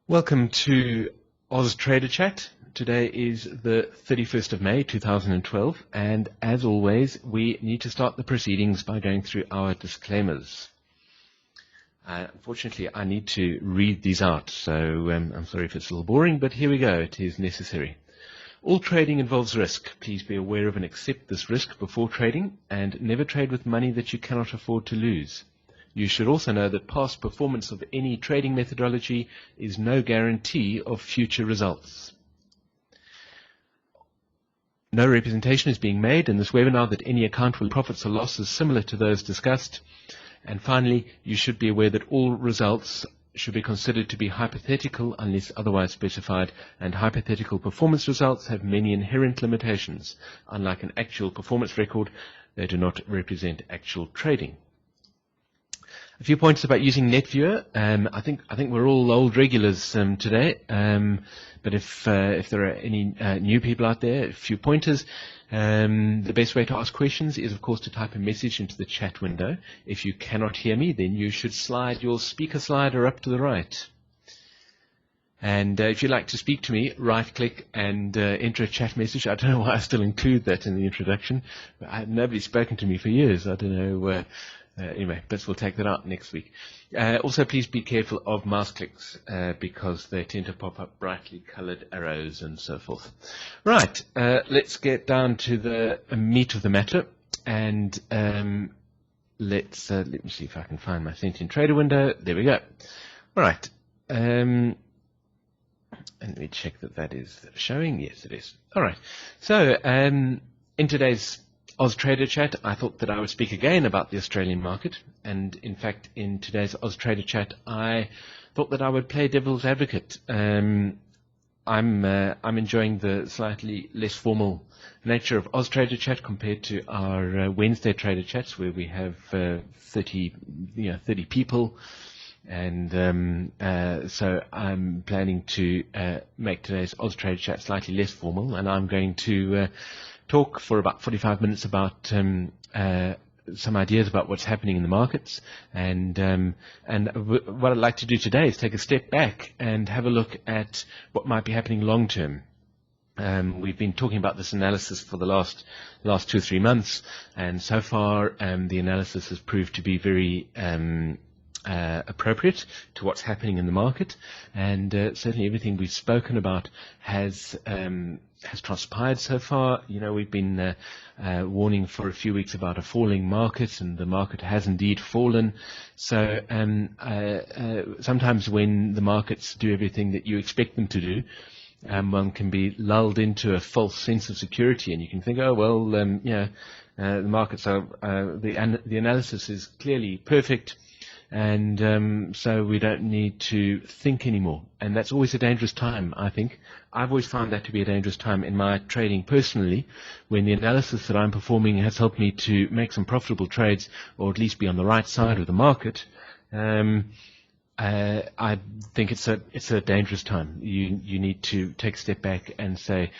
Welcome to Oz Trader Chat. Today is the 31st of May 2012, and as always we need to start the proceedings by going through our disclaimers. Unfortunately I need to read these out, so I'm sorry if it's a little boring, but here we go, it is necessary. All trading involves risk. Please be aware of and accept this risk before trading, and never trade with money that you cannot afford to lose. You should also know that past performance of any trading methodology is no guarantee of future results. No representation is being made in this webinar that any account will profits or losses similar to those discussed. And finally, you should be aware that all results should be considered to be hypothetical unless otherwise specified, and hypothetical performance results have many inherent limitations. Unlike an actual performance record, they do not represent actual trading. A few points about using NetViewer. I think we're all old regulars today, but if there are any new people out there, a few pointers. The best way to ask questions is, of course, to type a message into the chat window. If you cannot hear me, then you should slide your speaker slider up to the right. And if you'd like to speak to me, right-click and enter a chat message. I don't know why I still include that in the introduction. Nobody's spoken to me for years. I don't know. Anyway, but we'll take that out next week. Also, please be careful of mouse clicks because they tend to pop up brightly colored arrows and so forth. Right, let's get down to the meat of the matter, and let me see if I can find my sentient trader window. There we go. All right, and let me check that is showing. Yes, it is. All right. So in today's Oz Trader Chat, I thought that I would speak again about the Australian market, and in fact in today's Oz Trader Chat I thought that I would play devil's advocate. I'm enjoying the slightly less formal nature of Oz Trader Chat compared to our Wednesday Trader Chats, where we have 30 people, and so I'm planning to make today's Oz Trader Chat slightly less formal, and I'm going to talk for about 45 minutes about some ideas about what's happening in the markets, and what I'd like to do today is take a step back and have a look at what might be happening long term. We've been talking about this analysis for the last 2 or 3 months, and so far the analysis has proved to be very appropriate to what's happening in the market, and certainly everything we've spoken about has transpired so far. You know, we've been warning for a few weeks about a falling market, and the market has indeed fallen. So sometimes when the markets do everything that you expect them to do, one can be lulled into a false sense of security, and you can think, oh well, the markets are the analysis is clearly perfect, and so we don't need to think anymore. And that's always a dangerous time, I think. I've always found that to be a dangerous time in my trading personally, when the analysis that I'm performing has helped me to make some profitable trades, or at least be on the right side of the market. I think it's a dangerous time. You need to take a step back and say,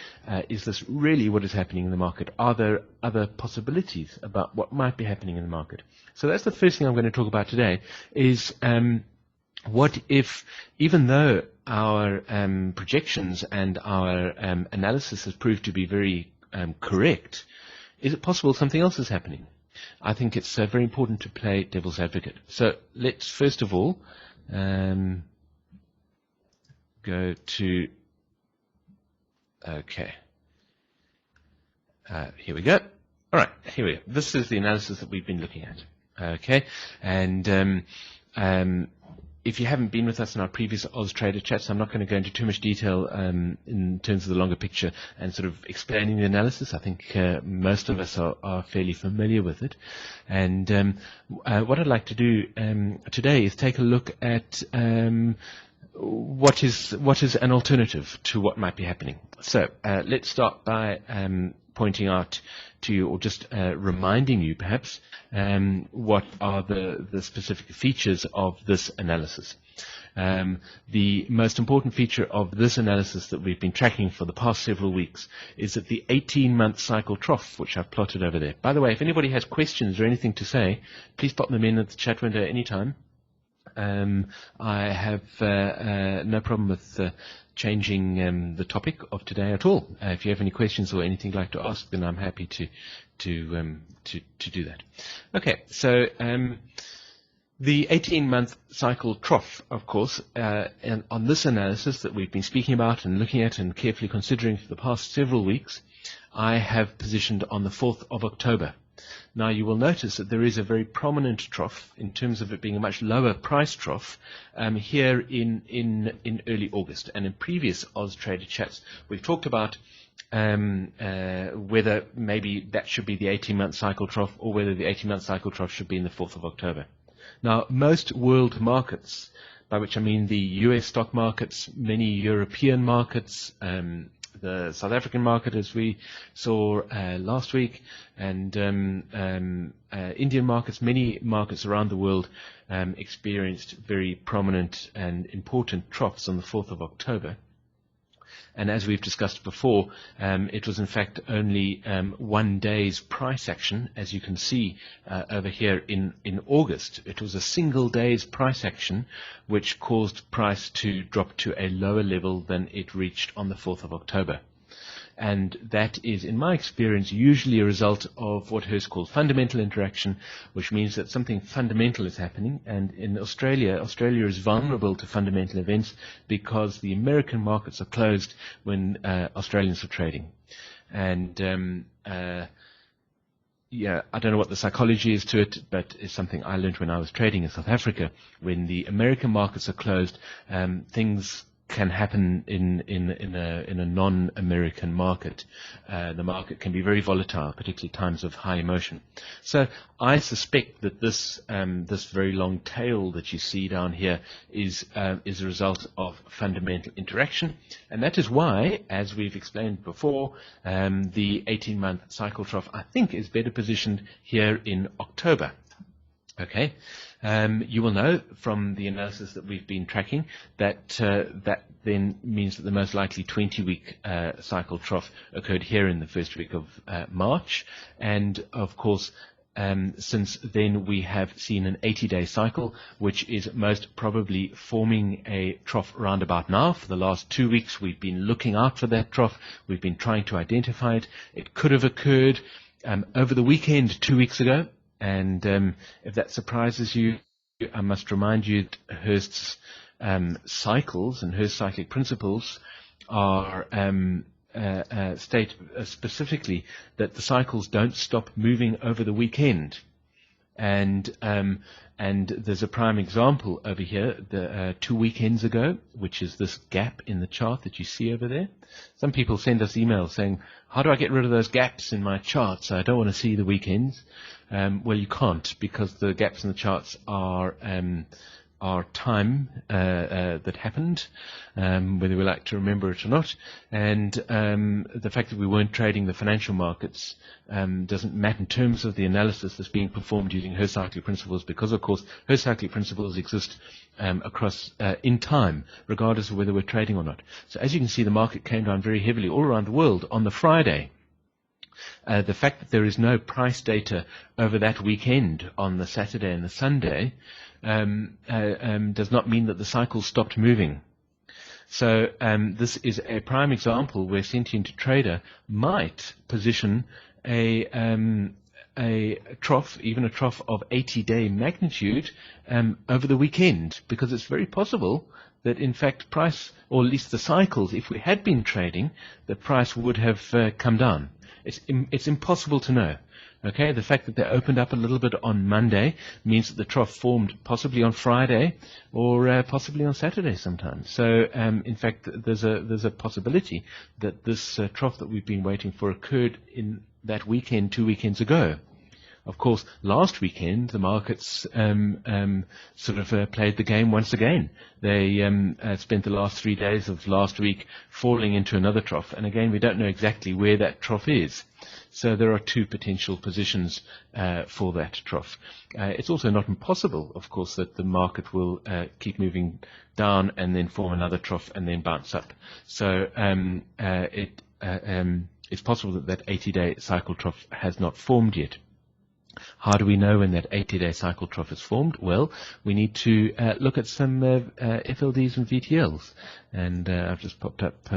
is this really what is happening in the market? Are there other possibilities about what might be happening in the market? So that's the first thing I'm going to talk about today, is what if, even though our projections and our analysis has proved to be very correct, is it possible something else is happening? I think it's very important to play devil's advocate. So let's first of all go to, okay, here we go. All right, here we go. This is the analysis that we've been looking at. Okay, and if you haven't been with us in our previous Oz Trader Chats, I'm not going to go into too much detail in terms of the longer picture and sort of explaining the analysis. I think most of us are fairly familiar with it. And what I'd like to do today is take a look at what is an alternative to what might be happening. So let's start by pointing out to you, or just reminding you perhaps, what are the specific features of this analysis. The most important feature of this analysis that we've been tracking for the past several weeks is that the 18-month cycle trough, which I've plotted over there. By the way, if anybody has questions or anything to say, please pop them in at the chat window anytime. I have no problem with changing the topic of today at all. If you have any questions or anything you'd like to ask, then I'm happy to do that. Okay, so the 18-month cycle trough, of course, and on this analysis that we've been speaking about and looking at and carefully considering for the past several weeks, I have positioned on the 4th of October. Now you will notice that there is a very prominent trough in terms of it being a much lower price trough here in early August. And in previous Australia chats, we've talked about whether maybe that should be the 18-month cycle trough or whether the 18-month cycle trough should be in the 4th of October. Now, most world markets, by which I mean the US stock markets, many European markets, the South African market, as we saw last week, and Indian markets, many markets around the world experienced very prominent and important troughs on the 4th of October. And as we've discussed before, it was in fact only 1 day's price action, as you can see over here in August. It was a single day's price action which caused price to drop to a lower level than it reached on the 4th of October. And that is, in my experience, usually a result of what Hurst calls fundamental interaction, which means that something fundamental is happening. And in Australia is vulnerable to fundamental events because the American markets are closed when Australians are trading. And yeah, I don't know what the psychology is to it, but it's something I learned when I was trading in South Africa. When the American markets are closed, things can happen in a non-American market. The market can be very volatile, particularly times of high emotion. So I suspect that this very long tail that you see down here is a result of fundamental interaction, and that is why, as we've explained before, the 18-month cycle trough I think is better positioned here in October. Okay. You will know from the analysis that we've been tracking that that then means that the most likely 20-week cycle trough occurred here in the first week of March. And of course, since then we have seen an 80-day cycle, which is most probably forming a trough round about now. For the last 2 weeks, we've been looking out for that trough. We've been trying to identify it. It could have occurred over the weekend 2 weeks ago. And if that surprises you, I must remind you that Hurst's cycles and Hurst cyclic principles are state specifically that the cycles don't stop moving over the weekend. And there's a prime example over here, 2 weekends ago, which is this gap in the chart that you see over there. Some people send us emails saying, how do I get rid of those gaps in my charts? I don't want to see the weekends. Well, you can't, because the gaps in the charts are time that happened, whether we like to remember it or not. And the fact that we weren't trading the financial markets doesn't matter in terms of the analysis that's being performed using Hurst cyclic principles, because, of course, Hurst cyclic principles exist across in time, regardless of whether we're trading or not. So as you can see, the market came down very heavily all around the world on the Friday. The fact that there is no price data over that weekend on the Saturday and the Sunday does not mean that the cycle stopped moving. So this is a prime example where Sentient Trader might position a trough, even a trough of 80-day magnitude over the weekend, because it's very possible that in fact price, or at least the cycles, if we had been trading, the price would have come down. It's impossible to know. Okay, the fact that they opened up a little bit on Monday means that the trough formed possibly on Friday or possibly on Saturday sometimes. So, in fact, there's a possibility that this trough that we've been waiting for occurred in that weekend 2 weekends ago. Of course, last weekend, the markets sort of played the game once again. They spent the last 3 days of last week falling into another trough. And again, we don't know exactly where that trough is. So there are two potential positions for that trough. It's also not impossible, of course, that the market will keep moving down and then form another trough and then bounce up. So it's possible that that 80-day cycle trough has not formed yet. How do we know when that 80-day cycle trough is formed? Well, we need to look at some FLDs and VTLs, and I've just popped up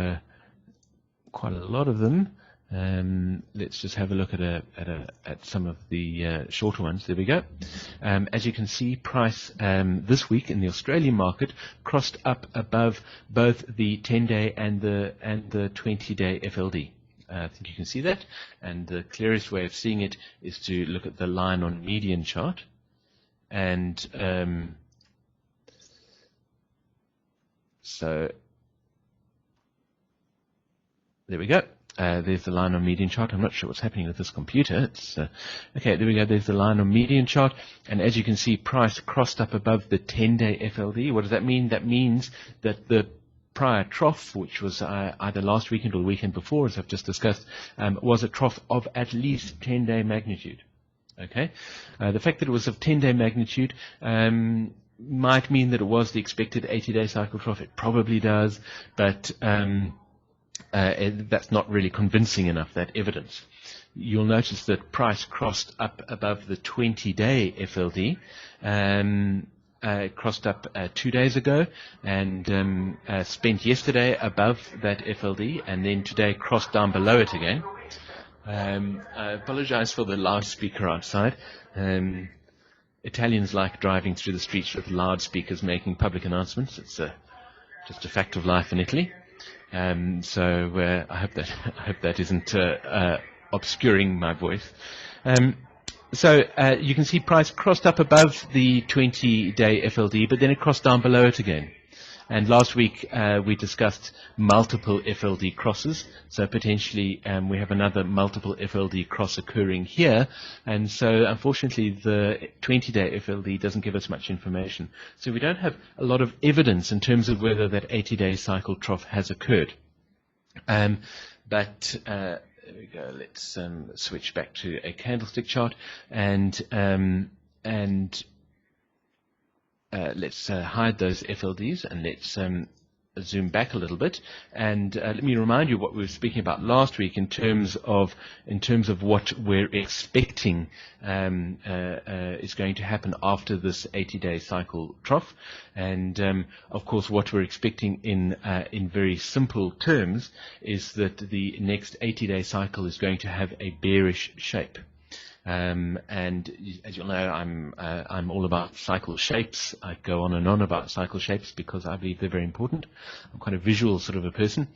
quite a lot of them. Let's just have a look at some of the shorter ones. There we go. As you can see, price this week in the Australian market crossed up above both the 10-day and the 20-day FLD. I think you can see that, and the clearest way of seeing it is to look at the line on median chart, and so there we go. There's the line on median chart. I'm not sure what's happening with this computer. It's okay, there we go. There's the line on median chart, and as you can see, price crossed up above the 10-day FLD. What does that mean? That means that the prior trough, which was either last weekend or the weekend before, as I've just discussed, was a trough of at least 10-day magnitude. Okay, the fact that it was of 10-day magnitude might mean that it was the expected 80-day cycle trough. It probably does, but that's not really convincing enough, that evidence. You'll notice that price crossed up above the 20-day FLD. It crossed up 2 days ago and spent yesterday above that FLD, and then today crossed down below it again. I apologize for the loudspeaker outside. Italians like driving through the streets with loudspeakers making public announcements. It's just a fact of life in Italy. So I hope that isn't obscuring my voice. So you can see price crossed up above the 20-day FLD, but then it crossed down below it again. And last week we discussed multiple FLD crosses, so potentially we have another multiple FLD cross occurring here, and so unfortunately the 20-day FLD doesn't give us much information. So we don't have a lot of evidence in terms of whether that 80-day cycle trough has occurred. There we go. Let's switch back to a candlestick chart, and let's hide those FLDs, and let's zoom back a little bit, and let me remind you what we were speaking about last week in terms of what we're expecting is going to happen after this 80-day cycle trough, and of course what we're expecting in very simple terms is that the next 80-day cycle is going to have a bearish shape. And as you'll know, I'm all about cycle shapes. I go on and on about cycle shapes because I believe they're very important. I'm quite a visual sort of a person.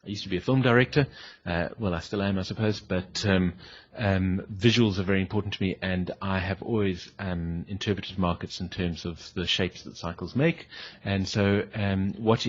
I used to be a film director. Well, I still am, I suppose, but visuals are very important to me, and I have always interpreted markets in terms of the shapes that cycles make. And so what